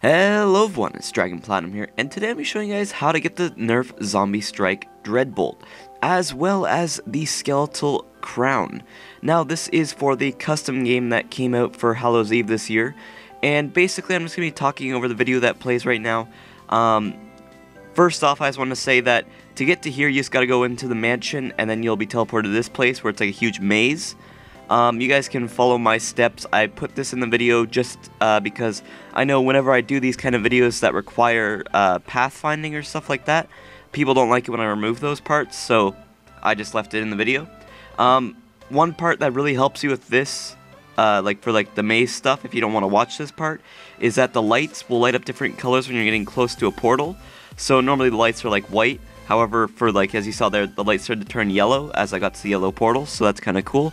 Hello everyone, it's dragonplatinum here, and today I'm showing you guys how to get the Nerf Zombie Strike Dreadbolt, as well as the Skeletal crown. Now this is for the custom game that came out for Hallow's Eve this year, and basically I'm just going to be talking over the video that plays right now. First off, I just want to say that to get to here you just got to go into the mansion, and then you'll be teleported to this place where it's like a huge maze. You guys can follow my steps. I put this in the video just because I know whenever I do these kind of videos that require pathfinding or stuff like that, people don't like it when I remove those parts, so I just left it in the video. One part that really helps you with this, like for the maze stuff, if you don't want to watch this part, is that the lights will light up different colors when you're getting close to a portal. So normally the lights are like white, however, for as you saw there, the lights started to turn yellow as I got to the yellow portal, so that's kind of cool.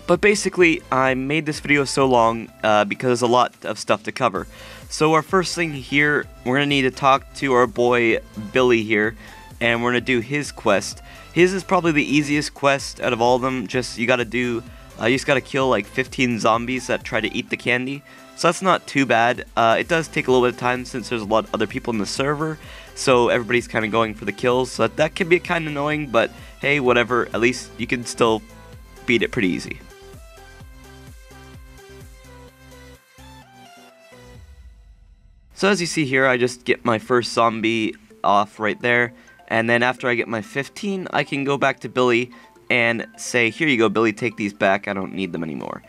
But basically, I made this video so long because there's a lot of stuff to cover. So our first thing here, we're going to need to talk to our boy Billy here, and we're going to do his quest. His is probably the easiest quest out of all of them. You got to kill like 15 zombies that try to eat the candy. So that's not too bad. It does take a little bit of time since there's a lot of other people in the server, so everybody's kind of going for the kills. So that can be kind of annoying, but hey, whatever. At least you can still beat it pretty easy. So as you see here, I just get my first zombie off right there, and then after I get my 15, I can go back to Billy and say, here you go Billy, take these back, I don't need them anymore.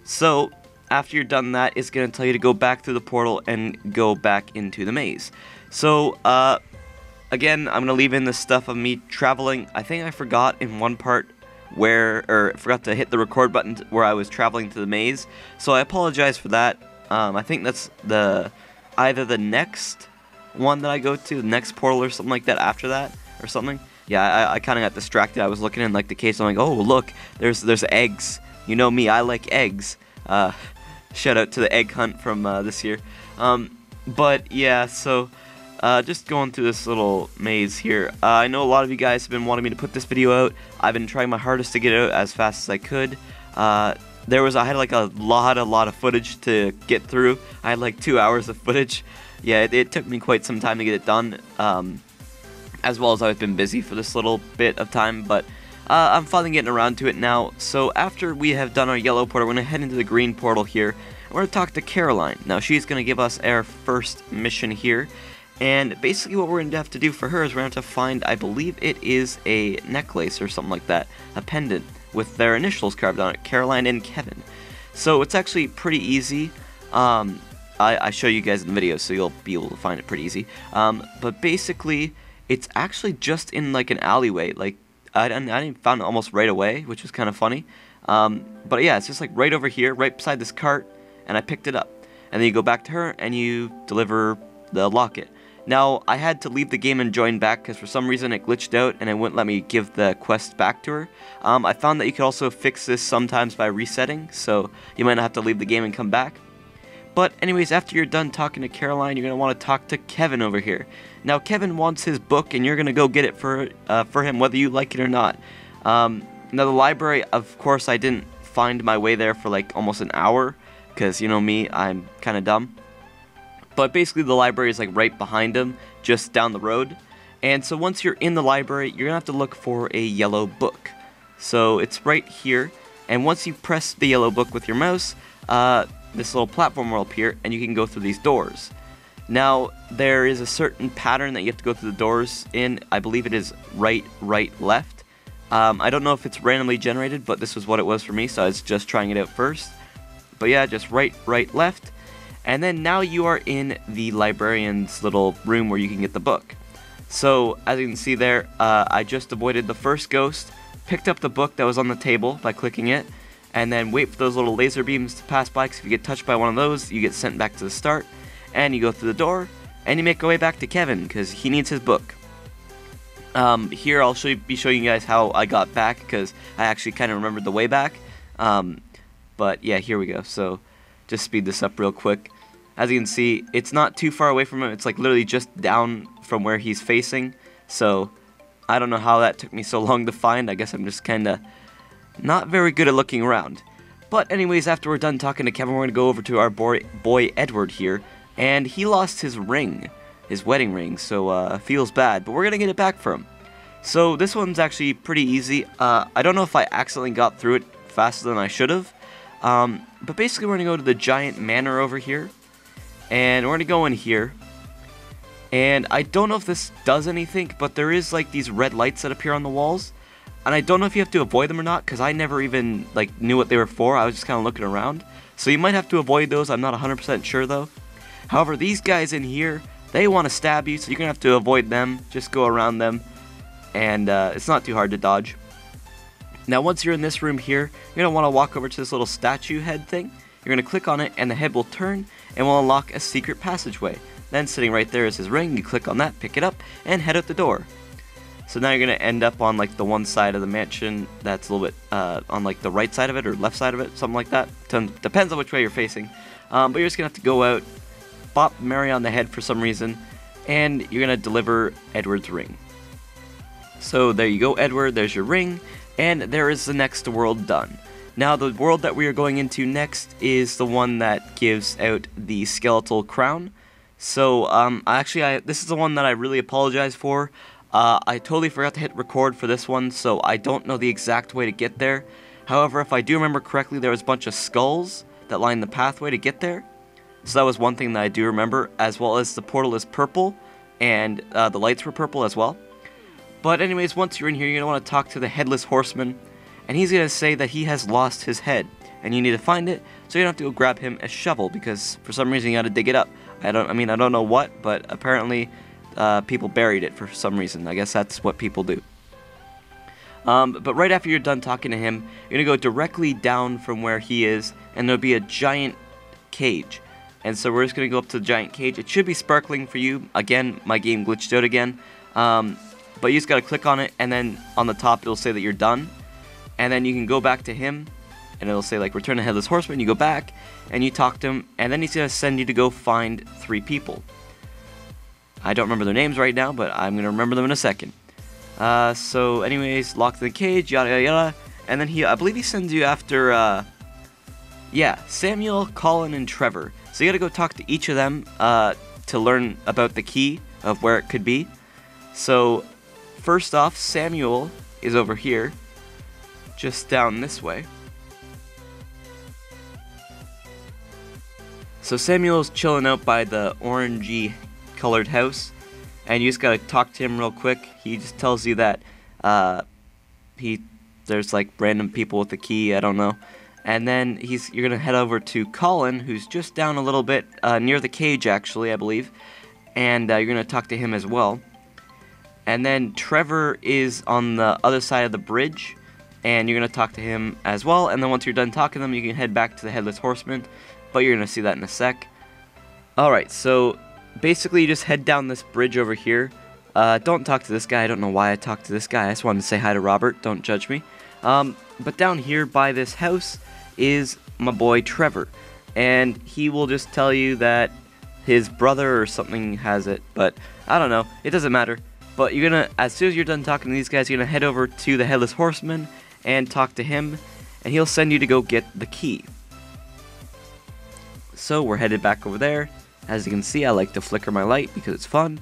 So after you're done that, it's going to tell you to go back through the portal and go back into the maze. So again, I'm going to leave in the stuff of me traveling. I think I forgot in one part forgot to hit the record button where I was traveling to the maze, so I apologize for that. I think that's either the next one that I go to, the next portal or something like that after that, or something. Yeah, I kind of got distracted. I was looking in the case, I'm like, oh look, there's eggs. You know me, I like eggs. Shout out to the egg hunt from this year. But yeah, so just going through this little maze here. I know a lot of you guys have been wanting me to put this video out. I've been trying my hardest to get it out as fast as I could. I had like a lot of footage to get through. I had like 2 hours of footage. Yeah, it took me quite some time to get it done. As well as I've been busy for this little bit of time, but I'm finally getting around to it now. So after we have done our yellow portal, we're going to head into the green portal here. And we're going to talk to Caroline. Now she's going to give us our first mission here. And basically what we're going to have to do for her is we're going to have to find, I believe it is a necklace or something like that, a pendant with their initials carved on it, Caroline and Kevin. So it's actually pretty easy. I show you guys in the video, so you'll be able to find it pretty easy. But basically, it's actually just in like an alleyway. Like I found it almost right away, which was kind of funny. But yeah, it's just like right over here, right beside this cart, and I picked it up. And then you go back to her and you deliver the locket. Now, I had to leave the game and join back because for some reason it glitched out and it wouldn't let me give the quest back to her. I found that you could also fix this sometimes by resetting, so you might not have to leave the game and come back. But anyways, after you're done talking to Caroline, you're going to want to talk to Kevin over here. Now, Kevin wants his book and you're going to go get it for him, whether you like it or not. Now, the library, of course, I didn't find my way there for like almost an hour because, you know me, I'm kind of dumb. But basically the library is like right behind him, just down the road. And so once you're in the library, you're going to have to look for a yellow book. So it's right here, and once you press the yellow book with your mouse, this little platform will appear, and you can go through these doors. Now, there is a certain pattern that you have to go through the doors in. I believe it is right, left. I don't know if it's randomly generated, but this was what it was for me, so I was just trying it out first. But yeah, just right, left. And then now you are in the librarian's little room where you can get the book. So, as you can see there, I just avoided the first ghost, picked up the book that was on the table by clicking it, and then wait for those little laser beams to pass by, because if you get touched by one of those, you get sent back to the start, and you go through the door, and you make your way back to Kevin, because he needs his book. Here I'll be showing you guys how I got back, because I actually kind of remembered the way back. But yeah, here we go. So, just speed this up real quick. As you can see, it's not too far away from him. It's like literally just down from where he's facing. So I don't know how that took me so long to find. I guess I'm just kind of not very good at looking around. But anyways, after we're done talking to Kevin, we're going to go over to our boy Edward here. And he lost his ring, his wedding ring, so feels bad. But we're going to get it back for him. So this one's actually pretty easy. I don't know if I accidentally got through it faster than I should have. But basically we're going to go to the giant manor over here. And we're going to go in here. And I don't know if this does anything, but there is like these red lights that appear on the walls. And I don't know if you have to avoid them or not, because I never even like knew what they were for. I was just kind of looking around. So you might have to avoid those. I'm not 100% sure though. However, these guys in here, they want to stab you, so you're going to have to avoid them. Just go around them. And it's not too hard to dodge. Now once you're in this room here, you're going to want to walk over to this little statue head thing. You're going to click on it and the head will turn and will unlock a secret passageway. Then sitting right there is his ring. You click on that, pick it up, and head out the door. So now you're going to end up on like the one side of the mansion that's a little bit on like the right side of it or left side of it, something like that. Depends on which way you're facing. But you're just going to have to go out, bop Mary on the head for some reason, and you're going to deliver Edward's ring. So there you go, Edward, there's your ring, and there is the next world done. Now the world that we are going into next is the one that gives out the skeletal crown. So this is the one that I really apologize for. I totally forgot to hit record for this one, so I don't know the exact way to get there. However, if I do remember correctly, there was a bunch of skulls that lined the pathway to get there. So that was one thing that I do remember, as well as the portal is purple, and the lights were purple as well. But anyways, once you're in here, you're going to want to talk to the Headless Horseman, and he's going to say that he has lost his head, and you need to find it, so you don't have to go grab him a shovel, because for some reason you got to dig it up. I don't know what, but apparently people buried it for some reason. I guess that's what people do. But right after you're done talking to him, you're going to go directly down from where he is, and there'll be a giant cage. And so we're just going to go up to the giant cage. It should be sparkling for you. Again, my game glitched out again. But you just got to click on it, and then on the top it'll say that you're done. And then you can go back to him, and it'll say like return to Headless Horseman. You go back, and you talk to him, and then he's going to send you to go find 3 people. I don't remember their names right now, but I'm going to remember them in a second. So anyways, locked in the cage, yada yada yada. And then I believe he sends you after, Samuel, Colin, and Trevor. So you got to go talk to each of them to learn about the key of where it could be. So first off, Samuel is over here, just down this way. So Samuel's chilling out by the orangey colored house, and you just gotta talk to him real quick. He just tells you that there's like random people with the key, I don't know. And then you're gonna head over to Colin, who's just down a little bit near the cage actually, I believe. And you're gonna talk to him as well. And then Trevor is on the other side of the bridge, and you're going to talk to him as well. And then once you're done talking to them, you can head back to the Headless Horseman, but you're going to see that in a sec. Alright, so basically you just head down this bridge over here. Don't talk to this guy. I don't know why I talked to this guy. I just wanted to say hi to Robert. Don't judge me. But down here by this house is my boy Trevor, and he will just tell you that his brother or something has it, but I don't know. It doesn't matter. But you're gonna, as soon as you're done talking to these guys, you're gonna head over to the Headless Horseman and talk to him, and he'll send you to go get the key. So we're headed back over there. As you can see, I like to flicker my light because it's fun.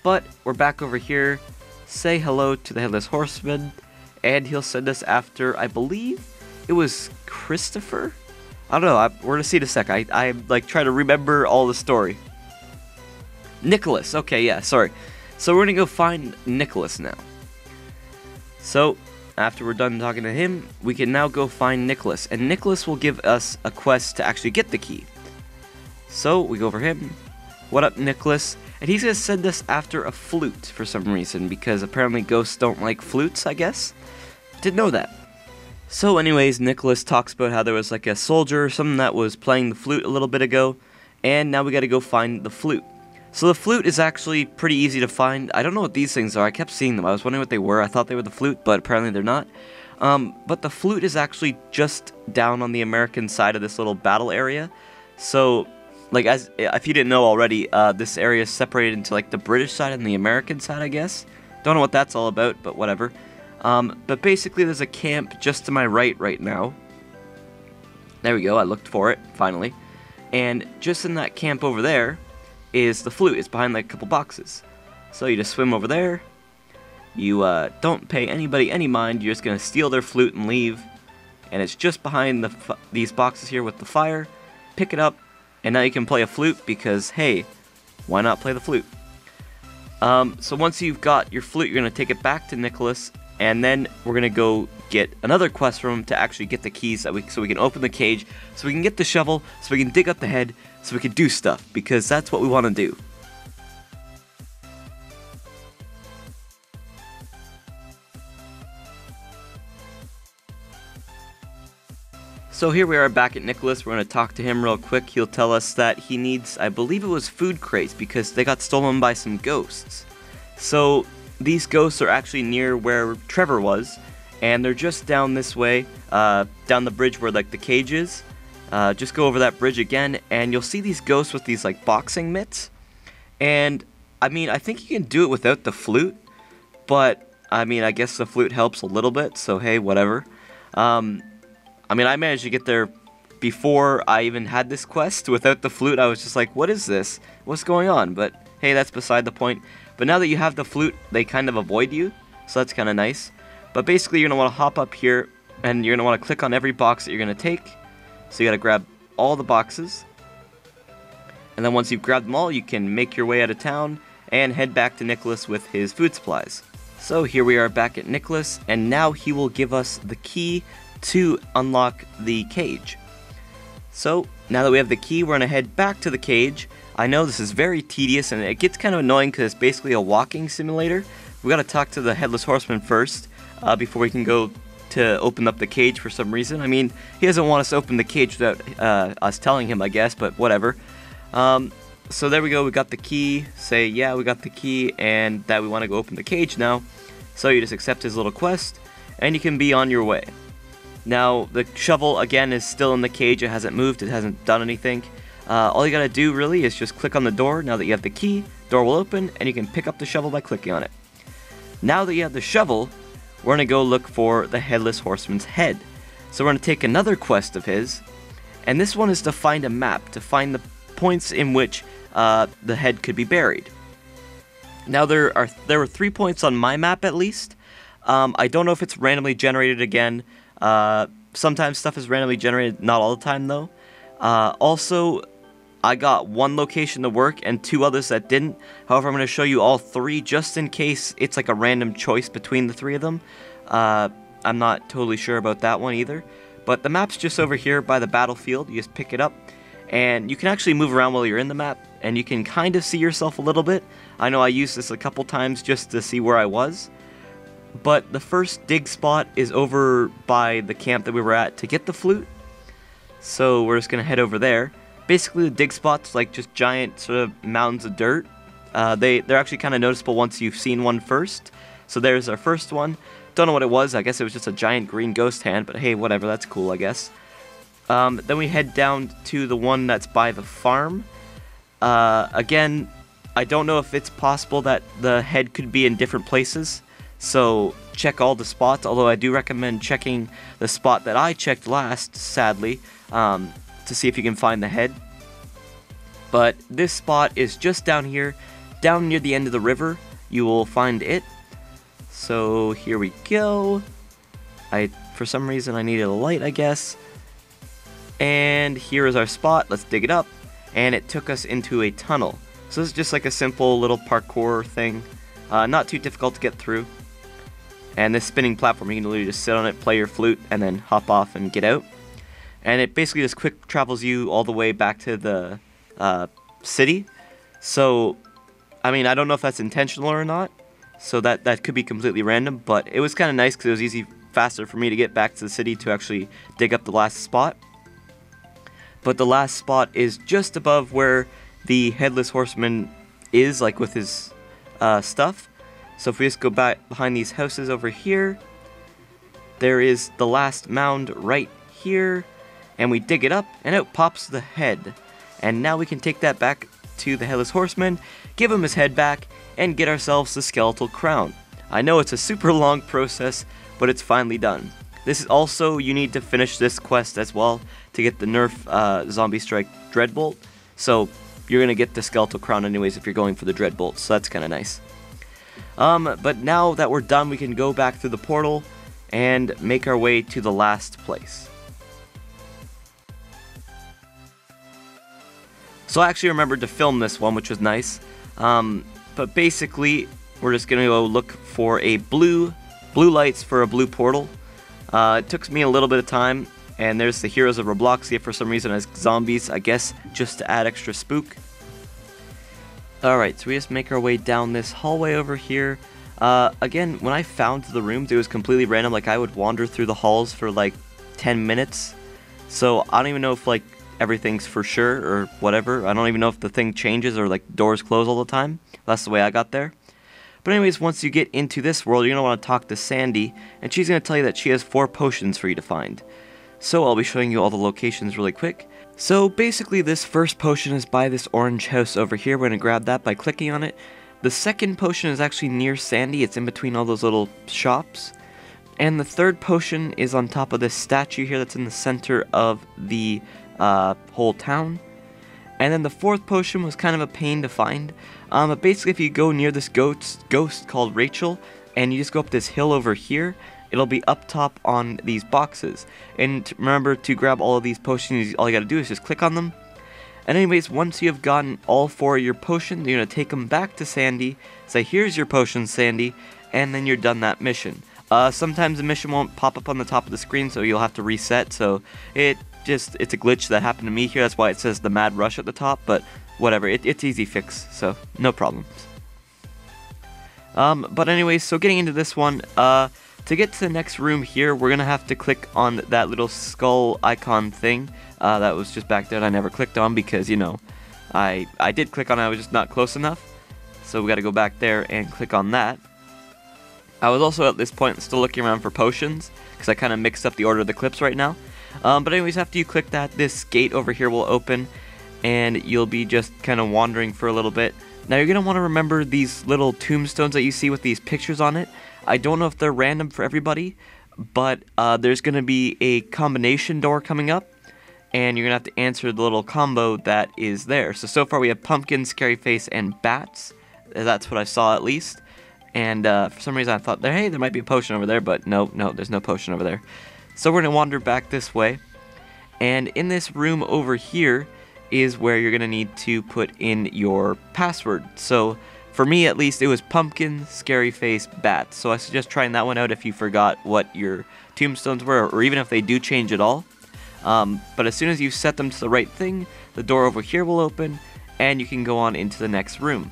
But we're back over here. Say hello to the Headless Horseman, and he'll send us after, I believe it was Christopher? I don't know, we're gonna see in a sec. I like try to remember all the story. Nicholas, okay, yeah, sorry. So we're gonna go find Nicholas now. So after we're done talking to him, we can now go find Nicholas, and Nicholas will give us a quest to actually get the key. So we go for him. What up, Nicholas? And he's gonna send us after a flute for some reason, because apparently ghosts don't like flutes, I guess. Didn't know that. So anyways, Nicholas talks about how there was like a soldier or something that was playing the flute a little bit ago, and now we gotta go find the flute. So the flute is actually pretty easy to find. I don't know what these things are. I kept seeing them. I was wondering what they were. I thought they were the flute, but apparently they're not. But the flute is actually just down on the American side of this little battle area. So, like, if you didn't know already, this area is separated into like the British side and the American side, I guess. Don't know what that's all about, but whatever. But basically there's a camp just to my right now. There we go, I looked for it, finally. And just in that camp over there is the flute. It's behind like a couple boxes. So you just swim over there. You don't pay anybody any mind. You're just going to steal their flute and leave. And it's just behind these boxes here with the fire. Pick it up, and now you can play a flute because, hey, why not play the flute? So once you've got your flute, you're going to take it back to Nicholas, and then we're going to go get another quest from him to actually get the keys so we can open the cage, so we can get the shovel, so we can dig up the head, so we can do stuff, because that's what we want to do. So here we are back at Nicholas. We're going to talk to him real quick. He'll tell us that he needs, I believe it was food crates, because they got stolen by some ghosts. So these ghosts are actually near where Trevor was, and they're just down this way, down the bridge where like the cage is. Just go over that bridge again, and you'll see these ghosts with these like boxing mitts. And I mean, I think you can do it without the flute, but I mean, I guess the flute helps a little bit, so hey, whatever. I mean, I managed to get there before I even had this quest. Without the flute, I was just like, what is this? What's going on? But hey, that's beside the point. But now that you have the flute, they kind of avoid you, so that's kind of nice. But basically, you're going to want to hop up here, and you're going to want to click on every box that you're going to take. So you got to grab all the boxes. And then once you've grabbed them all, you can make your way out of town and head back to Nicholas with his food supplies. So here we are back at Nicholas, and now he will give us the key to unlock the cage. So now that we have the key, we're going to head back to the cage. I know this is very tedious and it gets kind of annoying because it's basically a walking simulator. We got to talk to the Headless Horseman first before we can go to open up the cage for some reason. I mean, he doesn't want us to open the cage without us telling him, I guess, but whatever. So there we go, we got the key. Say, yeah, we got the key and that we want to go open the cage now. So you just accept his little quest and you can be on your way. Now, the shovel, again, is still in the cage. It hasn't moved. It hasn't done anything. All you gotta do, really, is just click on the door. Now that you have the key, door will open, and you can pick up the shovel by clicking on it. Now that you have the shovel, we're gonna go look for the Headless Horseman's head. So we're gonna take another quest of his, and this one is to find a map, to find the points in which the head could be buried. Now, there were 3 points on my map, at least. I don't know if it's randomly generated again. Sometimes stuff is randomly generated, not all the time though. Also, I got one location to work and 2 others that didn't. However, I'm going to show you all 3 just in case it's like a random choice between the 3 of them. I'm not totally sure about that one either. But the map's just over here by the battlefield. You just pick it up and you can actually move around while you're in the map and you can kind of see yourself a little bit. I know I used this a couple times just to see where I was. But the first dig spot is over by the camp that we were at to get the flute. So we're just going to head over there. Basically the dig spot's like just giant sort of mounds of dirt. They're actually kind of noticeable once you've seen one first. So there's our first one. Don't know what it was. I guess it was just a giant green ghost hand. But hey, whatever. That's cool, I guess. Then we head down to the one that's by the farm. Again, I don't know if it's possible that the head could be in different places. So check all the spots, although I do recommend checking the spot that I checked last, sadly, to see if you can find the head. But this spot is just down here, down near the end of the river. You will find it. So here we go. For some reason I needed a light, I guess. And here is our spot. Let's dig it up. And it took us into a tunnel. So this is just like a simple little parkour thing. Not too difficult to get through. And this spinning platform, you can literally just sit on it, play your flute, and then hop off and get out. And it basically just quick travels you all the way back to the city. So, I mean, I don't know if that's intentional or not. So that could be completely random. But it was kind of nice because it was faster for me to get back to the city to actually dig up the last spot. But the last spot is just above where the Headless Horseman is, like with his stuff. So if we just go back behind these houses over here, there is the last mound right here, and we dig it up, and out pops the head. And now we can take that back to the Headless Horseman, give him his head back, and get ourselves the skeletal crown. I know it's a super long process, but it's finally done. This is also, you need to finish this quest as well to get the Nerf Zombie Strike Dreadbolt. So you're going to get the Skeletal Crown anyways if you're going for the Dreadbolt, so that's kind of nice. But now that we're done, we can go back through the portal and make our way to the last place. So I actually remembered to film this one, which was nice. But basically, we're just going to go look for a blue lights for a blue portal. It took me a little bit of time, and there's the heroes of Roblox here for some reason as zombies, I guess, just to add extra spook. Alright, so we just make our way down this hallway over here. Again, when I found the rooms, it was completely random. Like, I would wander through the halls for like 10 minutes. So I don't even know if like everything's for sure or whatever. I don't even know if the thing changes or like doors close all the time. That's the way I got there. But anyways, once you get into this world, you're going to want to talk to Sandy, and she's going to tell you that she has 4 potions for you to find. So I'll be showing you all the locations really quick. So basically this first potion is by this orange house over here. We're going to grab that by clicking on it. The second potion is actually near Sandy. It's in between all those little shops. And the third potion is on top of this statue here that's in the center of the whole town. And then the fourth potion was kind of a pain to find. But basically if you go near this ghost called Rachel, and you just go up this hill over here, it'll be up top on these boxes. And remember, to grab all of these potions, all you gotta do is just click on them. And anyways, once you have gotten all 4 of your potions, you're gonna take them back to Sandy, say, here's your potions, Sandy, and then you're done that mission. Sometimes the mission won't pop up on the top of the screen, so you'll have to reset, so it's a glitch that happened to me here. That's why it says the Mad Rush at the top, but whatever, it's easy fix, so no problems. But anyways, so getting into this one, to get to the next room here, we're gonna have to click on that little skull icon thing that was just back there that I never clicked on because, you know, I did click on it, I was just not close enough. So we gotta go back there and click on that. I was also at this point still looking around for potions, because I kind of mixed up the order of the clips right now. But anyways, after you click that, this gate over here will open, and you'll be just kind of wandering for a little bit. Now you're going to want to remember these little tombstones that you see with these pictures on it. I don't know if they're random for everybody, but there's going to be a combination door coming up, and you're going to have to answer the little combo that is there. So far we have pumpkin, scary face, and bats. That's what I saw at least. And for some reason I thought, hey, there might be a potion over there, but no, there's no potion over there. So we're going to wander back this way. And in this room over here is where you're going to need to put in your password. So for me at least, it was pumpkin, scary face, bat. So I suggest trying that one out if you forgot what your tombstones were, or even if they do change at all. But as soon as you set them to the right thing, the door over here will open, and you can go on into the next room.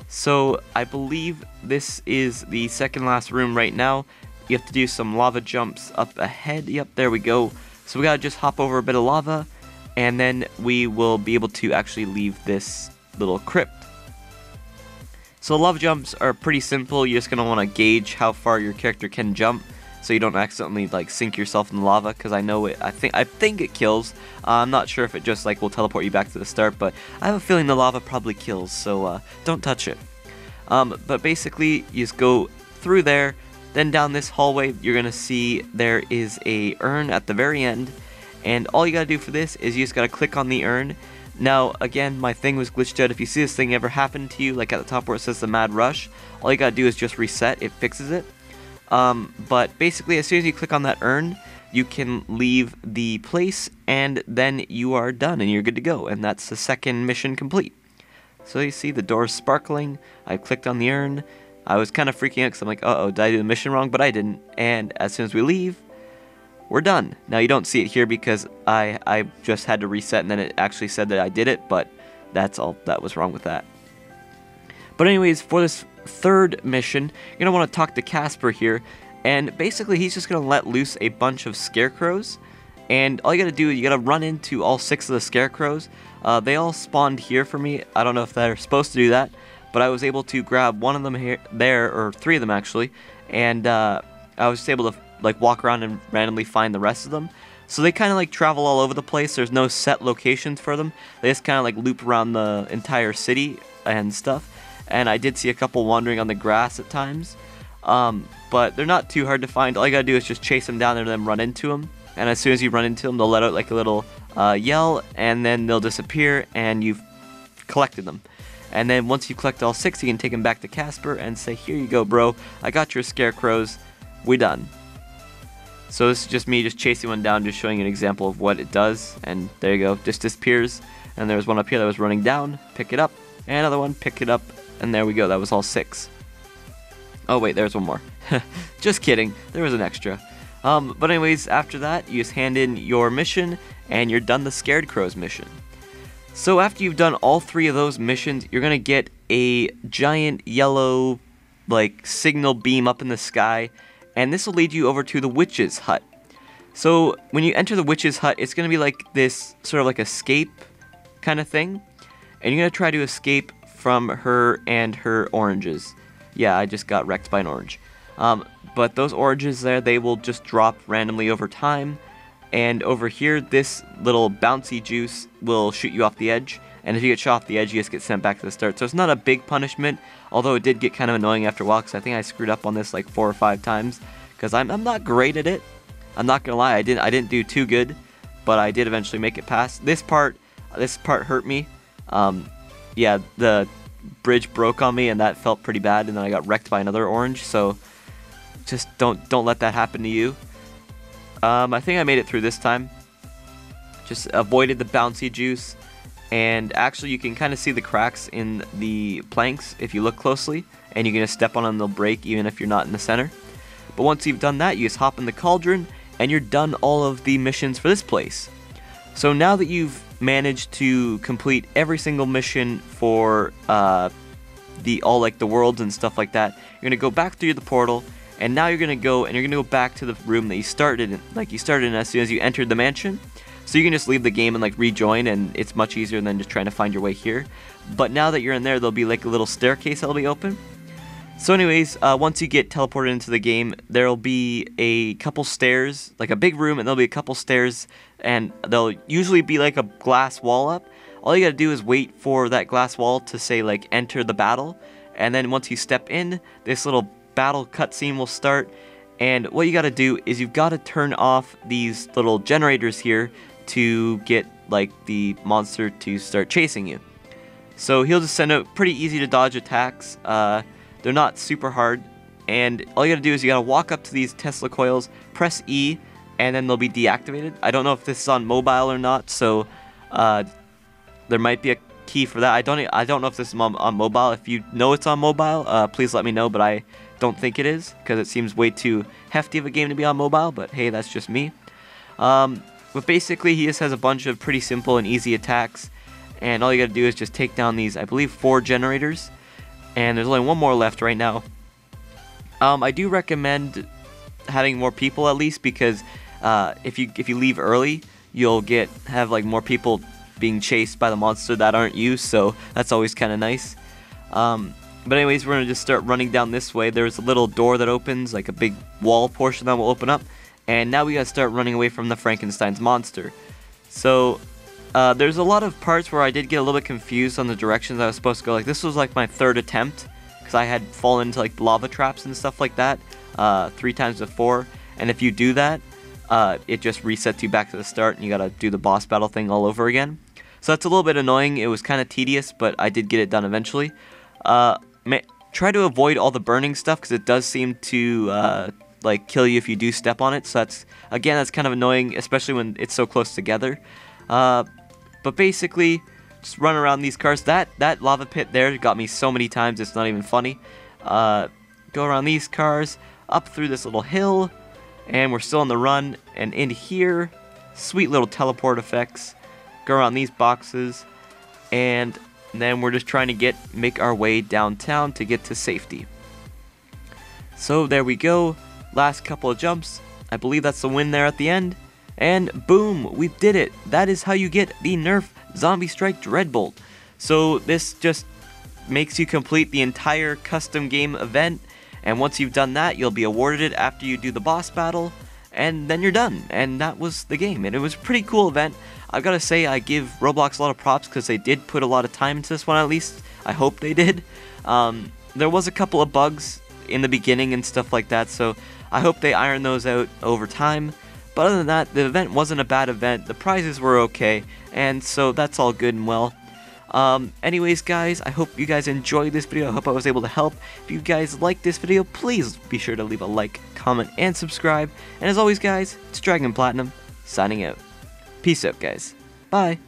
So I believe this is the second last room right now. You have to do some lava jumps up ahead. Yep, there we go. So we gotta just hop over a bit of lava, and then we will be able to actually leave this little crypt. So lava jumps are pretty simple. You're just gonna want to gauge how far your character can jump, so you don't accidentally like sink yourself in the lava. Because I know it. I think it kills. I'm not sure if it just like will teleport you back to the start, but I have a feeling the lava probably kills. So don't touch it. But basically, you just go through there. Then down this hallway, you're going to see there is a urn at the very end, and all you got to do for this is you just got to click on the urn. Now, again, my thing was glitched out. If you see this thing ever happen to you, like at the top where it says the Mad Rush, all you got to do is just reset. It fixes it. But basically, as soon as you click on that urn, you can leave the place, and then you are done, and you're good to go, and that's the second mission complete. So you see the door's sparkling. I clicked on the urn. I was kind of freaking out because I'm like, uh-oh, did I do the mission wrong? But I didn't. And as soon as we leave, we're done. Now, you don't see it here because I just had to reset, and then it actually said that I did it, but that's all that was wrong with that. But anyways, for this third mission, you're going to want to talk to Casper here, and basically he's just going to let loose a bunch of scarecrows, and all you got to do is you got to run into all 6 of the scarecrows. They all spawned here for me. I don't know if they're supposed to do that, but I was able to grab one of them there, or 3 of them actually, and I was just able to like walk around and randomly find the rest of them. So they kind of like travel all over the place. There's no set locations for them. They just kind of like loop around the entire city and stuff. And I did see a couple wandering on the grass at times. But but they're not too hard to find. All you gotta do is just chase them down and then run into them. And as soon as you run into them, they'll let out like a little yell, and then they'll disappear, and you've collected them. And then once you collect all 6, you can take them back to Casper and say, here you go, bro. I got your scarecrows. We done. So this is just me just chasing one down, just showing you an example of what it does. And there you go, just disappears. And there was one up here that was running down. Pick it up. And another one, pick it up. And there we go, that was all 6. Oh wait, there's one more. Just kidding, there was an extra. But anyways, after that, you just hand in your mission, and you're done the Scarecrows mission. So after you've done all 3 of those missions, you're gonna get a giant yellow, like, signal beam up in the sky, and this will lead you over to the witch's hut. So when you enter the witch's hut, it's gonna be like this sort of like escape kind of thing, and you're gonna try to escape from her and her oranges. Yeah, I just got wrecked by an orange. But those oranges there, they will just drop randomly over time. And over here, this little bouncy juice will shoot you off the edge. And if you get shot off the edge, you just get sent back to the start. So it's not a big punishment, although it did get kind of annoying after a while, because I think I screwed up on this like 4 or 5 times. Because I'm not great at it. I'm not gonna lie, I didn't do too good, but I did eventually make it past. This part hurt me. Yeah, the bridge broke on me, and that felt pretty bad. And then I got wrecked by another orange. So just don't let that happen to you. I think I made it through this time. Just avoided the bouncy juice, and actually you can kind of see the cracks in the planks if you look closely, and you can just step on them, they'll break even if you're not in the center. But once you've done that, you just hop in the cauldron, and you're done all of the missions for this place. So now that you've managed to complete every single mission for all like the worlds and stuff like that, you're gonna go back through the portal. And now you're gonna go back to the room that you started in as soon as you entered the mansion. So you can just leave the game and like rejoin, and it's much easier than just trying to find your way here. But now that you're in there, there'll be like a little staircase that'll be open. So anyways, once you get teleported into the game, there'll be a couple stairs, like a big room, and there'll be a couple stairs, and there'll usually be like a glass wall up. All you gotta do is wait for that glass wall to say like enter the battle, and then once you step in, this little battle cutscene will start. And what you got to do is you've got to turn off these little generators here to get like the monster to start chasing you. So he'll just send out pretty easy to dodge attacks. They're not super hard, and all you got to do is you got to walk up to these Tesla coils, press E, and then they'll be deactivated. I don't know if this is on mobile or not, so there might be a key for that. I don't know if this is on mobile. If you know it's on mobile, please let me know, but I don't think it is, because it seems way too hefty of a game to be on mobile, but hey, that's just me. But basically, he just has a bunch of pretty simple and easy attacks, and all you gotta do is just take down these, I believe, 4 generators, and there's only 1 more left right now. I do recommend having more people at least, because if you leave early, you'll have like more people being chased by the monster that aren't you, so that's always kind of nice. But anyways, we're going to just start running down this way. There's a little door that opens, like a big wall portion that will open up. And now we got to start running away from the Frankenstein's monster. So, there's a lot of parts where I did get a little bit confused on the directions I was supposed to go. Like, this was like my 3rd attempt, because I had fallen into like lava traps and stuff like that 3 times before. And if you do that, it just resets you back to the start, and you got to do the boss battle thing all over again. So that's a little bit annoying. It was kind of tedious, but I did get it done eventually. Try to avoid all the burning stuff, because it does seem to like kill you if you do step on it. So that's kind of annoying, especially when it's so close together. But basically, just run around these cars. That lava pit there got me so many times, it's not even funny. Go around these cars, up through this little hill, and we're still on the run. And in here, sweet little teleport effects. Go around these boxes, and then we're just trying to make our way downtown to get to safety. So there we go. Last couple of jumps. I believe that's the win there at the end. And boom, we did it. That is how you get the Nerf Zombie Strike Dreadbolt. So this just makes you complete the entire custom game event. And once you've done that, you'll be awarded it after you do the boss battle. And then you're done. And that was the game. And it was a pretty cool event. I've got to say, I give Roblox a lot of props, because they did put a lot of time into this one, at least. I hope they did. There was a couple of bugs in the beginning and stuff like that, so I hope they iron those out over time. But other than that, the event wasn't a bad event, the prizes were okay, and so that's all good and well. Anyways guys, I hope you guys enjoyed this video. I hope I was able to help. If you guys liked this video, please be sure to leave a like, comment, and subscribe. And as always guys, it's Dragon Platinum, signing out. Peace out guys. Bye.